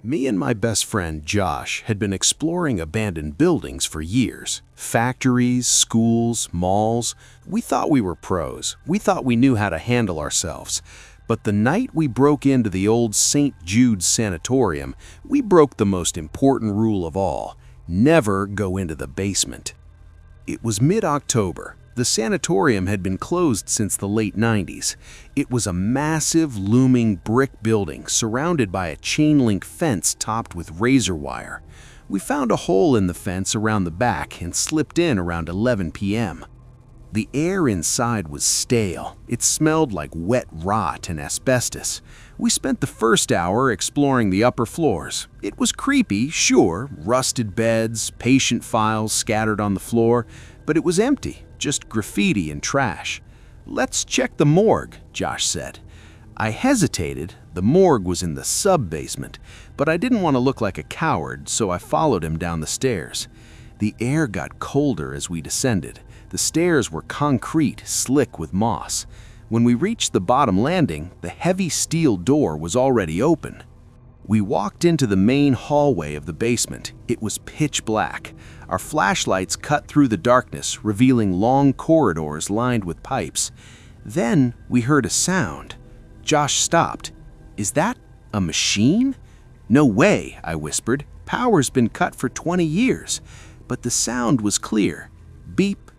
Me and my best friend Josh had been exploring abandoned buildings for years. Factories, schools, malls. We thought we were pros. We thought we knew how to handle ourselves. But the night we broke into the old St. Jude Sanatorium, we broke the most important rule of all: never go into the basement. It was mid-October. The sanatorium had been closed since the late 90s. It was a massive, looming brick building surrounded by a chain-link fence topped with razor wire. We found a hole in the fence around the back and slipped in around 11 p.m. The air inside was stale. It smelled like wet rot and asbestos. We spent the first hour exploring the upper floors. It was creepy, sure, rusted beds, patient files scattered on the floor, but it was empty. Just graffiti and trash. "Let's check the morgue," Josh said. I hesitated. The morgue was in the sub-basement, but I didn't want to look like a coward, so I followed him down the stairs. The air got colder as we descended. The stairs were concrete, slick with moss. When we reached the bottom landing, the heavy steel door was already open. We walked into the main hallway of the basement. It was pitch black. Our flashlights cut through the darkness, revealing long corridors lined with pipes. Then we heard a sound. Josh stopped. "Is that a machine?" "No way," I whispered. "Power's been cut for 20 years." But the sound was clear. Beep,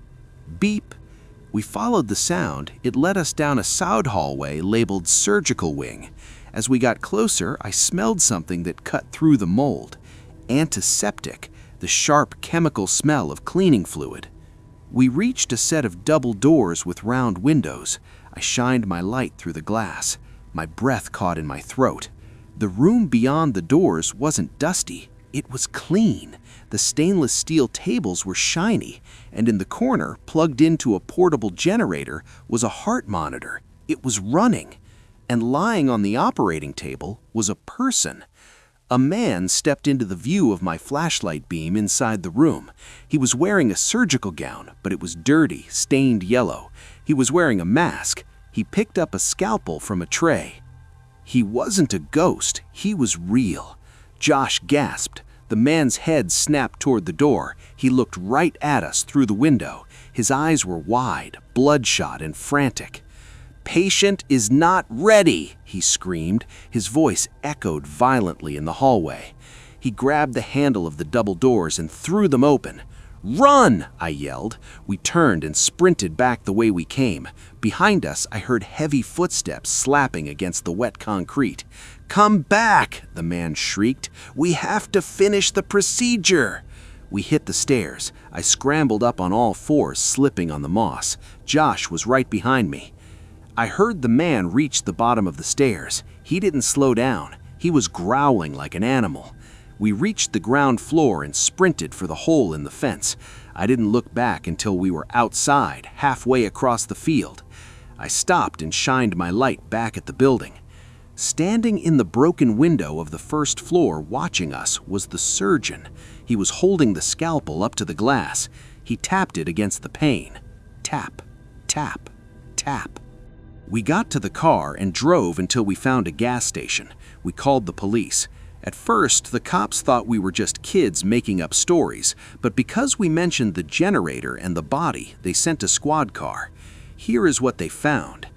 beep. We followed the sound. It led us down a side hallway labeled surgical wing. As we got closer, I smelled something that cut through the mold. Antiseptic, the sharp chemical smell of cleaning fluid. We reached a set of double doors with round windows. I shined my light through the glass. My breath caught in my throat. The room beyond the doors wasn't dusty. It was clean. The stainless steel tables were shiny, and in the corner, plugged into a portable generator, was a heart monitor. It was running. And lying on the operating table was a person. A man stepped into the view of my flashlight beam inside the room. He was wearing a surgical gown, but it was dirty, stained yellow. He was wearing a mask. He picked up a scalpel from a tray. He wasn't a ghost. He was real. Josh gasped. The man's head snapped toward the door. He looked right at us through the window. His eyes were wide, bloodshot, and frantic. "Patient is not ready," he screamed. His voice echoed violently in the hallway. He grabbed the handle of the double doors and threw them open. "Run!" I yelled. We turned and sprinted back the way we came. Behind us, I heard heavy footsteps slapping against the wet concrete. "Come back!" the man shrieked. "We have to finish the procedure!" We hit the stairs. I scrambled up on all fours, slipping on the moss. Josh was right behind me. I heard the man reach the bottom of the stairs. He didn't slow down. He was growling like an animal. We reached the ground floor and sprinted for the hole in the fence. I didn't look back until we were outside, halfway across the field. I stopped and shined my light back at the building. Standing in the broken window of the first floor watching us was the surgeon. He was holding the scalpel up to the glass. He tapped it against the pane. Tap, tap, tap. We got to the car and drove until we found a gas station. We called the police. At first, the cops thought we were just kids making up stories, but because we mentioned the generator and the body, they sent a squad car. Here is what they found.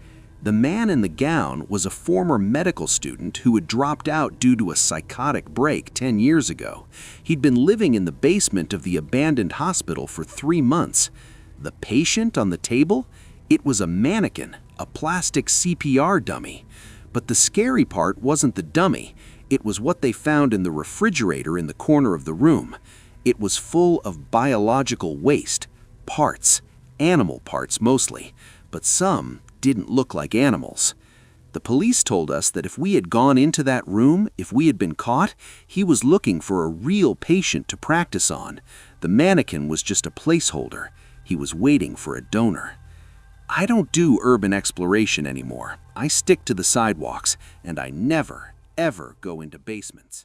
The man in the gown was a former medical student who had dropped out due to a psychotic break 10 years ago. He'd been living in the basement of the abandoned hospital for 3 months. The patient on the table? It was a mannequin, a plastic CPR dummy. But the scary part wasn't the dummy. It was what they found in the refrigerator in the corner of the room. It was full of biological waste, parts, animal parts mostly, but some didn't look like animals. The police told us that if we had gone into that room, if we had been caught, he was looking for a real patient to practice on. The mannequin was just a placeholder. He was waiting for a donor. I don't do urban exploration anymore. I stick to the sidewalks, and I never, ever go into basements.